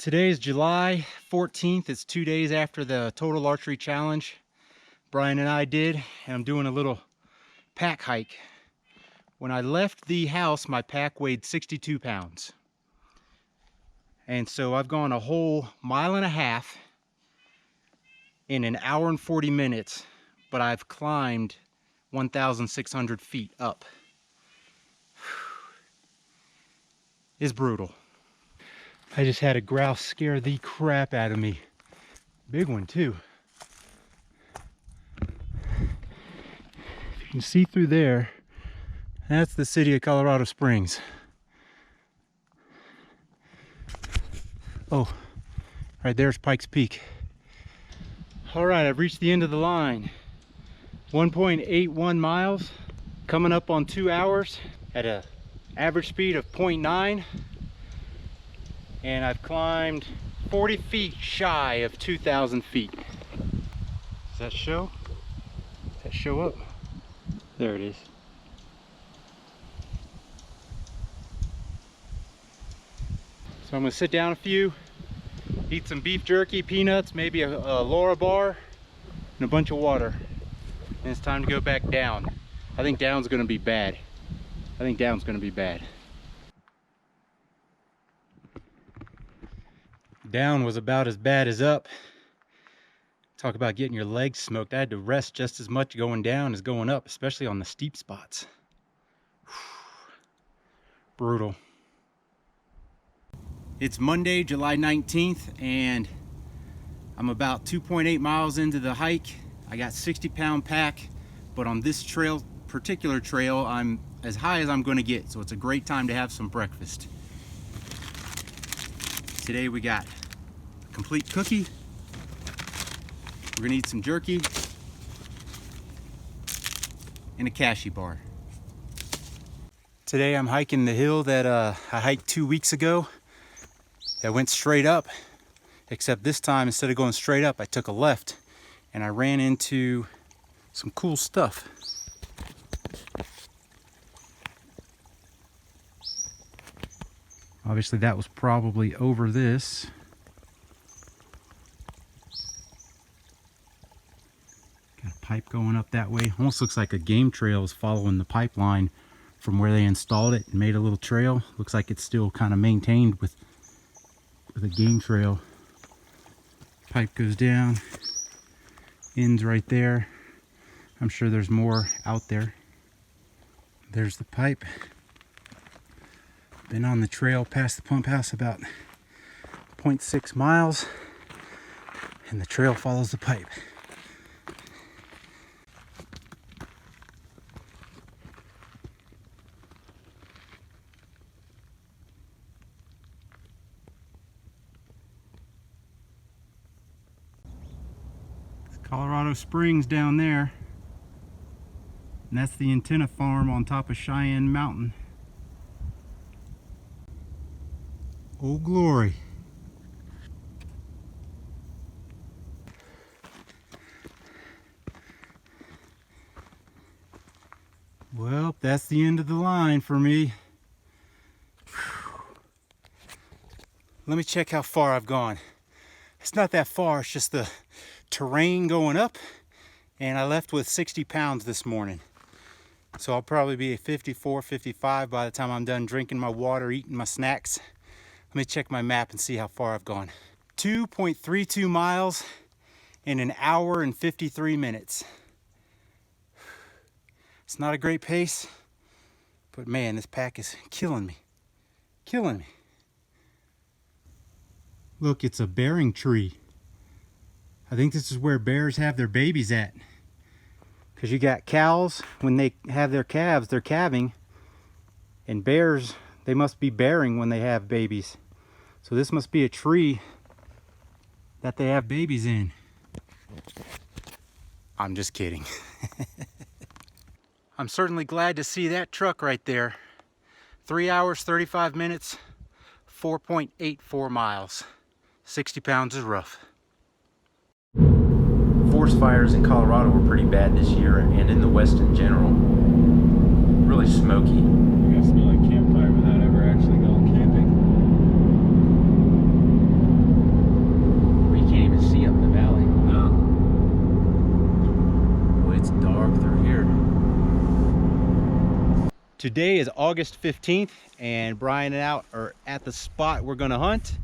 Today is July 14th. It's 2 days after the Total Archery Challenge Brian and I did, and I'm doing a little pack hike. When I left the house, my pack weighed 62 pounds. And so I've gone a whole mile and a half in an hour and 40 minutes, but I've climbed 1,600 feet up. It's brutal. I just had a grouse scare the crap out of me. Big one too. You can see through there, that's the city of Colorado Springs. Oh, right there's Pikes Peak. All right, I've reached the end of the line. 1.81 miles, coming up on 2 hours at an average speed of 0.9. And I've climbed 40 feet shy of 2,000 feet. Does that show? Does that show up? There it is. So I'm gonna sit down a few, eat some beef jerky, peanuts, maybe a Laura bar, and a bunch of water. And it's time to go back down. I think down's gonna be bad. Down was about as bad as up. Talk about getting your legs smoked. I had to rest just as much going down as going up, especially on the steep spots. Brutal. It's Monday, July 19th, and I'm about 2.8 miles into the hike. I got 60-pound pack, but on this particular trail, I'm as high as I'm gonna get, so it's a great time to have some breakfast. Today we got a complete cookie. We're gonna eat some jerky and a cashew bar. Today I'm hiking the hill that I hiked 2 weeks ago that went straight up, except this time instead of going straight up, I took a left and I ran into some cool stuff. Obviously that was probably over this. Got a pipe going up that way. Almost looks like a game trail is following the pipeline from where they installed it and made a little trail. Looks like it's still kind of maintained with a game trail. Pipe goes down, ends right there. I'm sure there's more out there. There's the pipe. Been on the trail past the pump house about 0.6 miles, and the trail follows the pipe. It's Colorado Springs down there, and that's the antenna farm on top of Cheyenne Mountain. Oh, glory. Well, that's the end of the line for me. Whew. Let me check how far I've gone. It's not that far, it's just the terrain going up, and I left with 60 pounds this morning. So I'll probably be at 54, 55 by the time I'm done drinking my water, eating my snacks. Let me check my map and see how far I've gone. 2.32 miles in an hour and 53 minutes. It's not a great pace, but man, this pack is killing me. Killing me. Look, it's a bearing tree. I think this is where bears have their babies at. Because you got cows, when they have their calves, they're calving. And bears, they must be bearing when they have babies. So this must be a tree that they have babies in. I'm just kidding. I'm certainly glad to see that truck right there. 3 hours, 35 minutes, 4.84 miles. 60 pounds is rough. Forest fires in Colorado were pretty bad this year, and in the West in general. Really smoky. You guys smell like campfire without ever actually going camping. Today is August 15th, and Brian and I are at the spot we're gonna hunt.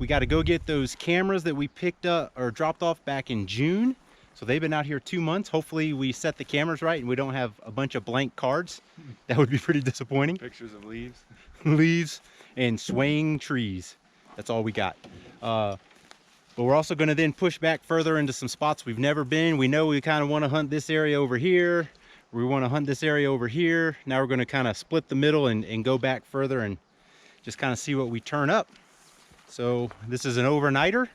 We got to go get those cameras that we picked up or dropped off back in June. So they've been out here 2 months. Hopefully we set the cameras right and we don't have a bunch of blank cards. That would be pretty disappointing. Pictures of leaves. Leaves and swaying trees. That's all we got. But we're also going to then push back further into some spots we've never been. We know we kind of want to hunt this area over here. We want to hunt this area over here. Now we're going to kind of split the middle and go back further and just kind of see what we turn up. So this is an overnighter.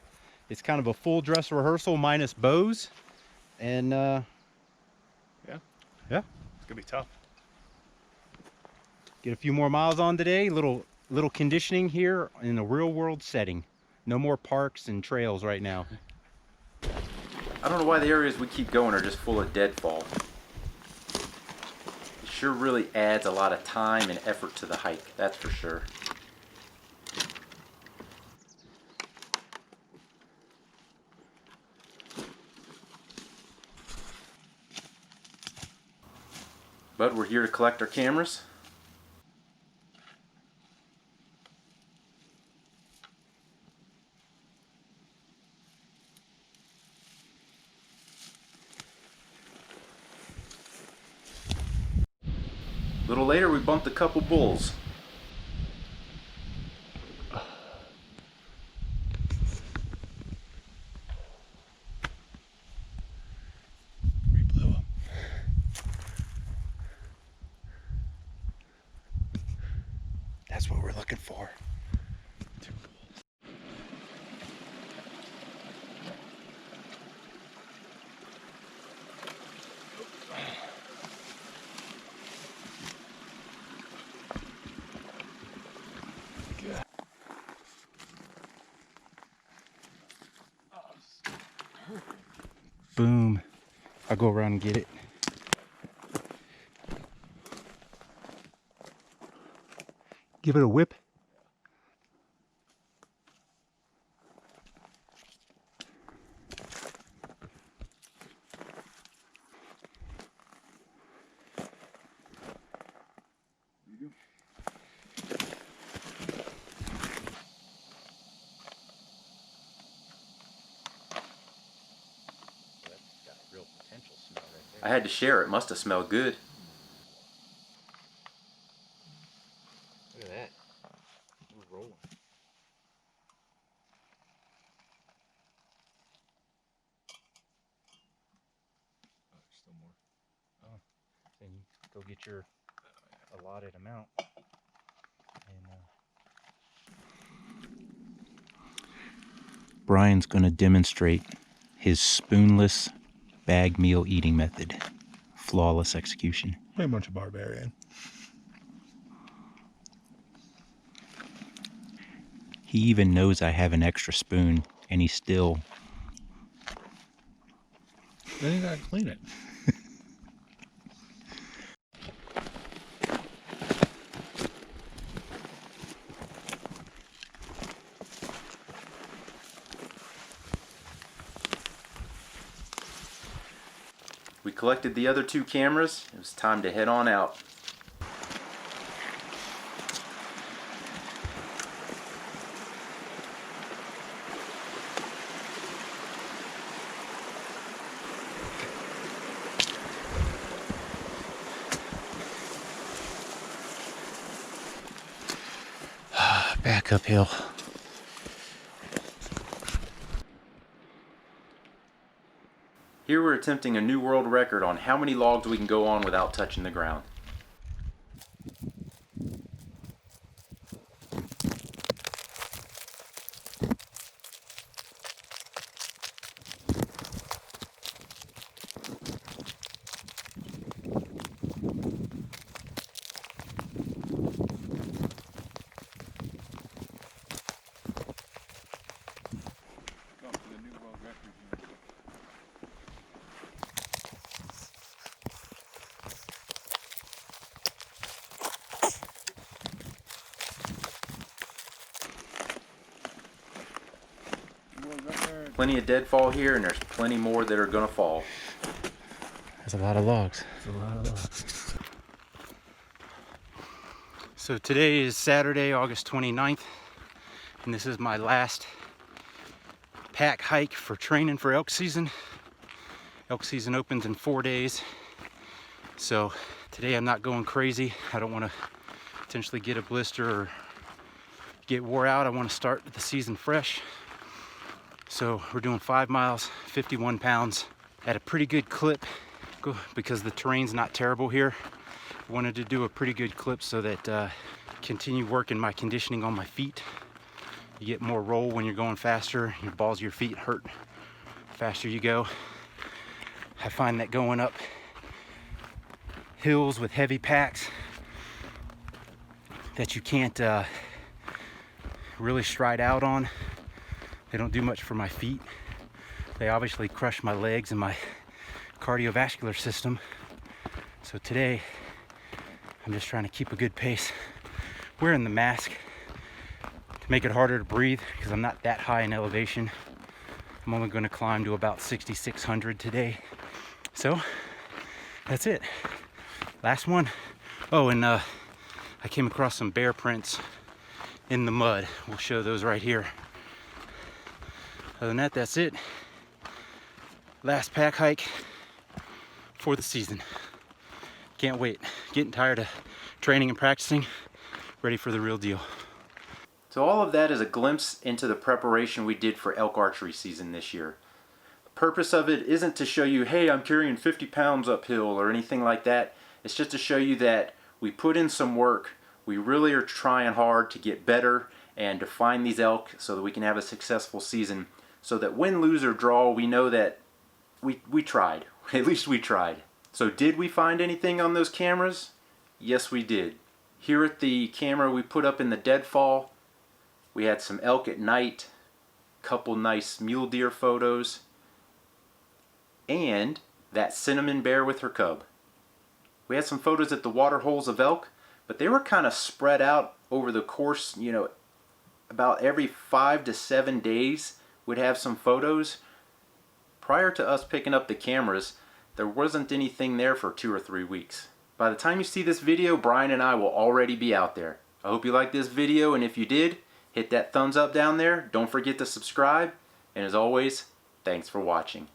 It's kind of a full dress rehearsal minus bows. And yeah, it's gonna be tough. Get a few more miles on today. Little conditioning here in a real world setting. No more parks and trails right now. I don't know why the areas we keep going are just full of deadfall. It sure really adds a lot of time and effort to the hike, that's for sure. But we're here to collect our cameras. A little later, we bumped a couple bulls. We blew them. That's what we're looking for. Two bulls. Boom. I'll go around and get it. Give it a whip. I had to share it, must have smelled good. Look at that. We're rolling. Oh, there's still more. Oh, then you go get your allotted amount. And Brian's going to demonstrate his spoonless bag meal eating method. Flawless execution. Pretty much a barbarian. He even knows I have an extra spoon, and he still... Then you gotta clean it. We collected the other 2 cameras. It was time to head on out. Back uphill. Here we're attempting a new world record on how many logs we can go on without touching the ground. Plenty of deadfall here, and there's plenty more that are gonna fall. That's a lot of logs. It's a lot of logs. So today is Saturday, August 29th, and this is my last pack hike for training for elk season. Elk season opens in 4 days. So today I'm not going crazy. I don't want to potentially get a blister or get wore out. I want to start the season fresh. So we're doing 5 miles, 51 pounds at a pretty good clip because the terrain's not terrible here. I wanted to do a pretty good clip so that continue working my conditioning on my feet. You get more roll when you're going faster. Your balls of your feet hurt faster you go. I find that going up hills with heavy packs that you can't really stride out on, they don't do much for my feet. They obviously crush my legs and my cardiovascular system. So today I'm just trying to keep a good pace, wearing the mask to make it harder to breathe because I'm not that high in elevation. I'm only going to climb to about 6,600 today. So that's it. Last one. Oh, and I came across some bear prints in the mud. We'll show those right here. Other than that, that's it. Last pack hike for the season. Can't wait. Getting tired of training and practicing. Ready for the real deal. So all of that is a glimpse into the preparation we did for elk archery season this year. The purpose of it isn't to show you, hey, I'm carrying 50 pounds uphill or anything like that. It's just to show you that we put in some work. We really are trying hard to get better and to find these elk so that we can have a successful season. So that win, lose, or draw, we know that we tried. At least we tried. So did we find anything on those cameras? Yes, we did. Here at the camera we put up in the deadfall, we had some elk at night, couple nice mule deer photos, and that cinnamon bear with her cub. We had some photos at the water holes of elk, but they were kind of spread out over the course, about every 5 to 7 days we'd have some photos. Prior to us picking up the cameras, there wasn't anything there for 2 or 3 weeks. By the time you see this video, Brian and I will already be out there. I hope you liked this video, and if you did, hit that thumbs up down there. Don't forget to subscribe, and as always, thanks for watching.